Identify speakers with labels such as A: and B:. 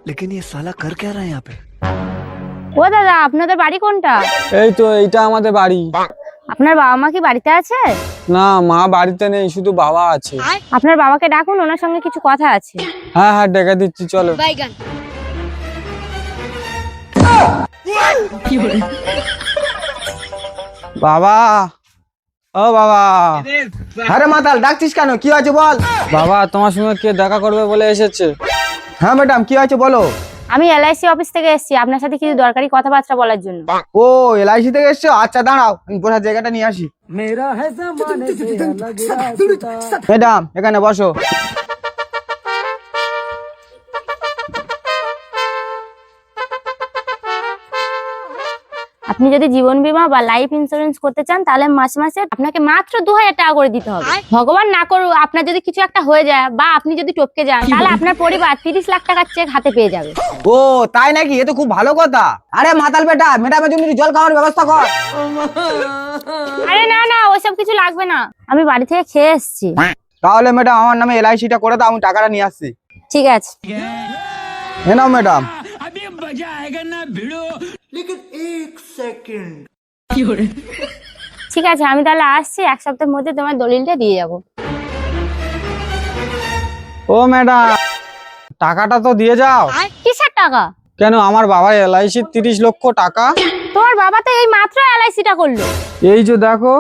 A: लेकिन ये साला कर क्या रहा है यहाँ पे?
B: ও দাদা, আপনাদের বাড়ি কোনটা?
C: এই তো এইটা আমাদের বাড়ি।
B: আপনার বাবা মা কি বাড়িতে আছে?
C: না, মা বাড়িতে নেই, শুধু বাবা আছে।
B: আপনার বাবাকে ডাকুন, ওনার সঙ্গে কিছু কথা আছে।
C: হ্যাঁ হ্যাঁ, ডেকে দিচ্ছি, চলো। বাবা, ও বাবা।
D: আরে মাতাল ডাকছিস কেন? কি আছে বল?
C: বাবা, তোমার সঙ্গে কে দেখা করবে বলে এসেছে।
D: হ্যাঁ ম্যাডাম, কি আছে বলো?
B: আমি এলআইসি অফিস থেকে এসেছি আপনার সাথে কিছু দরকারি কথাবার্তা বলার জন্য।
D: ও এলআইসি থেকে এসছো? আচ্ছা দাঁড়াও, আমি বসার জায়গাটা নিয়ে আসি। ম্যাডাম এখানে বসো।
B: আপনি যদি জীবন বীমা বা লাইফ ইন্স্যুরেন্স করতে চান তাহলে মাসে মাসে আপনাকে মাত্র 2000 টাকা করে দিতে হবে। ভগবান না করুক আপনার যদি কিছু একটা হয়ে যায় বা আপনি যদি টপকে যান তাহলে আপনার পরিবার 30 লাখ টাকার চেক হাতে পেয়ে যাবে।
D: ও তাই নাকি? এ তো খুব ভালো কথা। আরে মাতাল বেটা, ম্যাডামের জন্য একটু জল খাওয়ার ব্যবস্থা কর।
B: আরে না না, ওইসব কিছু লাগবে না, আমি বাড়ি থেকে খেয়ে এসেছি।
D: তাহলে ম্যাডাম আমার নামে এলআইসিটা করে দাও, আমি টাকাটা নিয়ে আসছি।
B: ঠিক আছে।
D: এ নাও ম্যাডাম।
B: ঠিক আছে, আমি তাহলে আসছি, এক সপ্তাহের মধ্যে তোমার দলিলটা দিয়ে যাবো।
C: ও ম্যাডাম, টাকাটা তো দিয়ে যাও।
B: কিসের টাকা?
C: কেন, আমার বাবা এলআইসি 30 লক্ষ টাকা।
B: তোমার বাবা তো এই মাত্র এলআইসিটা করলো।
C: এই যে দেখো।